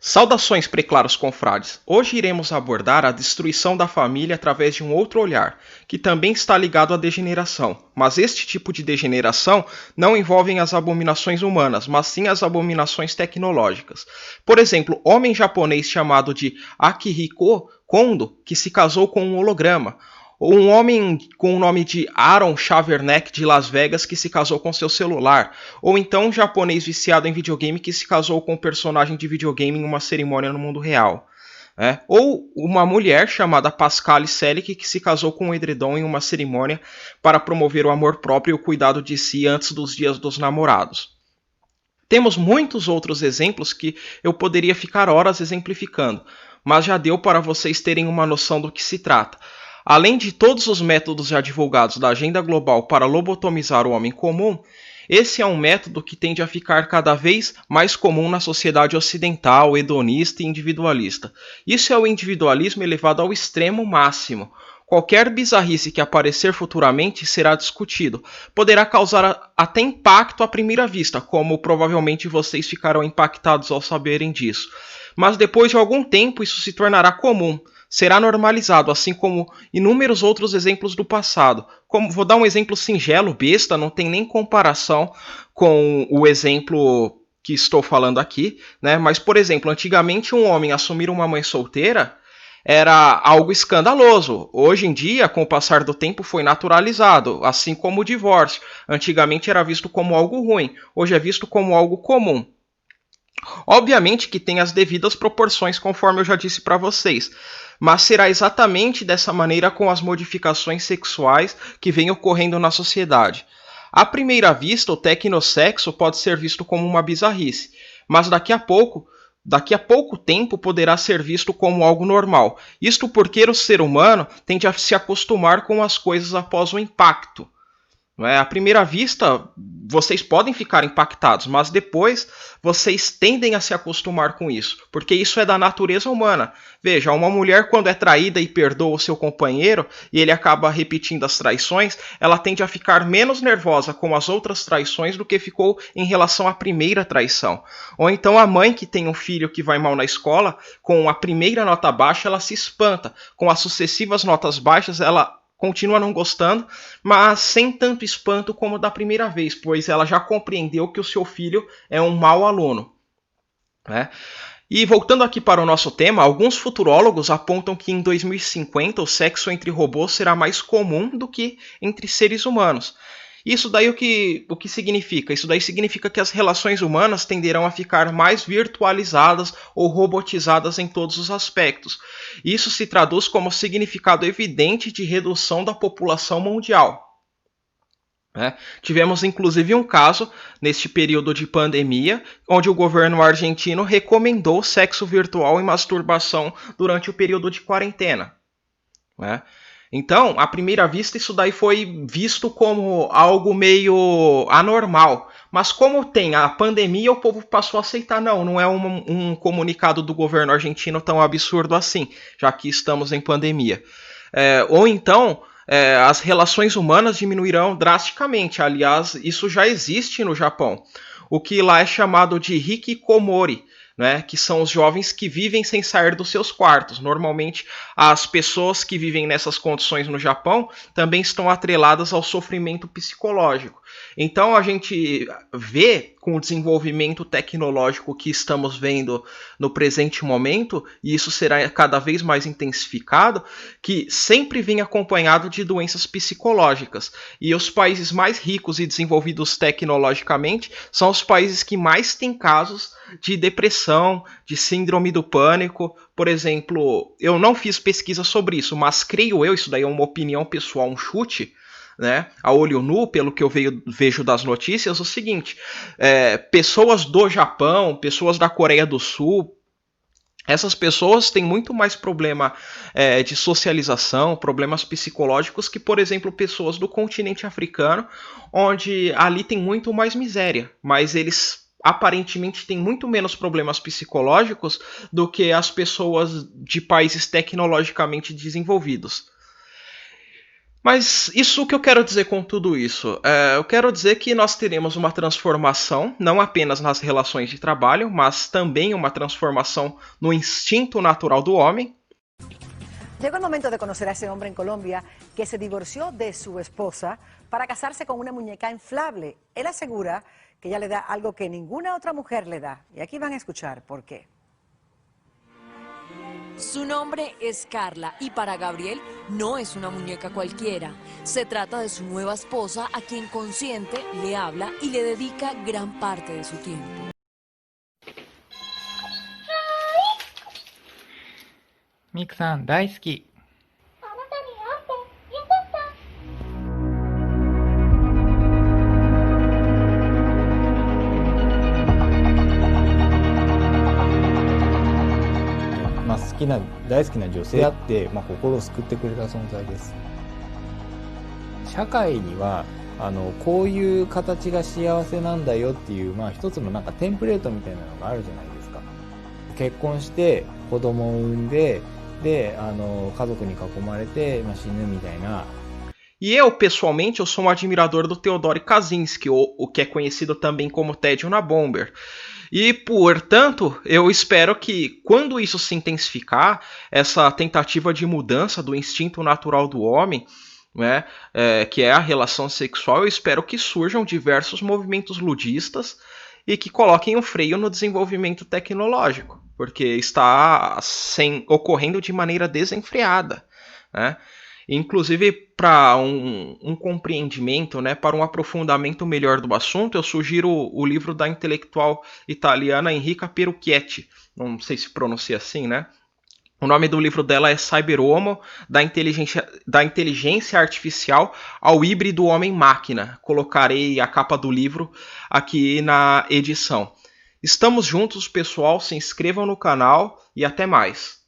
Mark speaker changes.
Speaker 1: Saudações, preclaros confrades! Hoje iremos abordar a destruição da família através de um outro olhar, que também está ligado à degeneração. Mas este tipo de degeneração não envolve as abominações humanas, mas sim as abominações tecnológicas. Por exemplo, homem japonês chamado de Akihiko Kondo, que se casou com um holograma. Ou um homem com o nome de Aaron Chaverneck de Las Vegas que se casou com seu celular. Ou então um japonês viciado em videogame que se casou com um personagem de videogame em uma cerimônia no mundo real. Ou uma mulher chamada Pascale Selick que se casou com um edredom em uma cerimônia para promover o amor próprio e o cuidado de si antes dos dias dos namorados. Temos muitos outros exemplos que eu poderia ficar horas exemplificando, mas já deu para vocês terem uma noção do que se trata. Além de todos os métodos já divulgados da agenda global para lobotomizar o homem comum, esse é um método que tende a ficar cada vez mais comum na sociedade ocidental, hedonista e individualista. Isso é o individualismo elevado ao extremo máximo. Qualquer bizarrice que aparecer futuramente será discutido. Poderá causar até impacto à primeira vista, como provavelmente vocês ficarão impactados ao saberem disso. Mas depois de algum tempo isso se tornará comum. Será normalizado, assim como inúmeros outros exemplos do passado. Vou dar um exemplo singelo, besta, não tem nem comparação com o exemplo que estou falando aqui, né? Mas, por exemplo, antigamente um homem assumir uma mãe solteira era algo escandaloso. Hoje em dia, com o passar do tempo, foi naturalizado, assim como o divórcio. Antigamente era visto como algo ruim, hoje é visto como algo comum. Obviamente que tem as devidas proporções, conforme eu já disse para vocês, mas será exatamente dessa maneira com as modificações sexuais que vêm ocorrendo na sociedade. À primeira vista, o tecnossexo pode ser visto como uma bizarrice, mas daqui a pouco tempo poderá ser visto como algo normal. Isto porque o ser humano tende a se acostumar com as coisas após o impacto. À primeira vista, vocês podem ficar impactados, mas depois vocês tendem a se acostumar com isso, porque isso é da natureza humana. Veja, uma mulher quando é traída e perdoa o seu companheiro e ele acaba repetindo as traições, ela tende a ficar menos nervosa com as outras traições do que ficou em relação à primeira traição. Ou então a mãe que tem um filho que vai mal na escola, com a primeira nota baixa ela se espanta, com as sucessivas notas baixas ela continua não gostando, mas sem tanto espanto como da primeira vez, pois ela já compreendeu que o seu filho é um mau aluno. E voltando aqui para o nosso tema, alguns futurólogos apontam que em 2050 o sexo entre robôs será mais comum do que entre seres humanos. Isso daí o que significa? Isso daí significa que as relações humanas tenderão a ficar mais virtualizadas ou robotizadas em todos os aspectos. Isso se traduz como significado evidente de redução da população mundial. Tivemos inclusive um caso neste período de pandemia, onde o governo argentino recomendou sexo virtual e masturbação durante o período de quarentena. Então, à primeira vista, isso daí foi visto como algo meio anormal. Mas como tem a pandemia, o povo passou a aceitar. Não é um comunicado do governo argentino tão absurdo assim, já que estamos em pandemia. Ou então, as relações humanas diminuirão drasticamente. Aliás, isso já existe no Japão. O que lá é chamado de hikikomori, que são os jovens que vivem sem sair dos seus quartos. Normalmente, as pessoas que vivem nessas condições no Japão também estão atreladas ao sofrimento psicológico. Então, a gente vê, com o desenvolvimento tecnológico que estamos vendo no presente momento, e isso será cada vez mais intensificado, que sempre vem acompanhado de doenças psicológicas. E os países mais ricos e desenvolvidos tecnologicamente são os países que mais têm casos de depressão, de síndrome do pânico. Por exemplo, eu não fiz pesquisa sobre isso, mas creio eu, isso daí é uma opinião pessoal, um chute, a olho nu, pelo que eu vejo das notícias, o seguinte: pessoas do Japão, pessoas da Coreia do Sul, essas pessoas têm muito mais problema de socialização, problemas psicológicos que, por exemplo, pessoas do continente africano, onde ali tem muito mais miséria, mas eles aparentemente têm muito menos problemas psicológicos do que as pessoas de países tecnologicamente desenvolvidos. Mas isso que eu quero dizer com tudo isso? Eu quero dizer que nós teremos uma transformação, não apenas nas relações de trabalho, mas também uma transformação no instinto natural do homem.
Speaker 2: Llegó el momento de conocer a ese hombre en Colombia que se divorció de su esposa para casarse con una muñeca inflable. Él asegura que ella le da algo que ninguna otra mujer le da. Y aquí van a escuchar por qué.
Speaker 3: Su nombre es Carla y para Gabriel no es una muñeca cualquiera. Se trata de su nueva esposa a quien consiente, le habla y le dedica gran parte de su tiempo.
Speaker 4: ミクさん大好き。
Speaker 5: 大好きな女性であって、心を救ってくれた存在です。社会にはこういう形が幸せなんだよっていう、一つのテンプレートみたいなのがあるじゃないですか。結婚して子供を産んで、家族に囲まれて、死ぬみたいな。
Speaker 1: E eu, pessoalmente, eu sou um admirador do Theodore Kaczynski, o que é conhecido também como Ted Unabomber. E, portanto, eu espero que, quando isso se intensificar, essa tentativa de mudança do instinto natural do homem, né, que é a relação sexual, eu espero que surjam diversos movimentos ludistas e que coloquem um freio no desenvolvimento tecnológico, porque está ocorrendo de maneira desenfreada, né? Inclusive, para um compreendimento, né, para um aprofundamento melhor do assunto, eu sugiro o livro da intelectual italiana Enrica Perucchetti, não sei se pronuncia assim, né? O nome do livro dela é Cyber-Homo, da inteligência artificial ao híbrido homem-máquina. Colocarei a capa do livro aqui na edição. Estamos juntos, pessoal, se inscrevam no canal e até mais.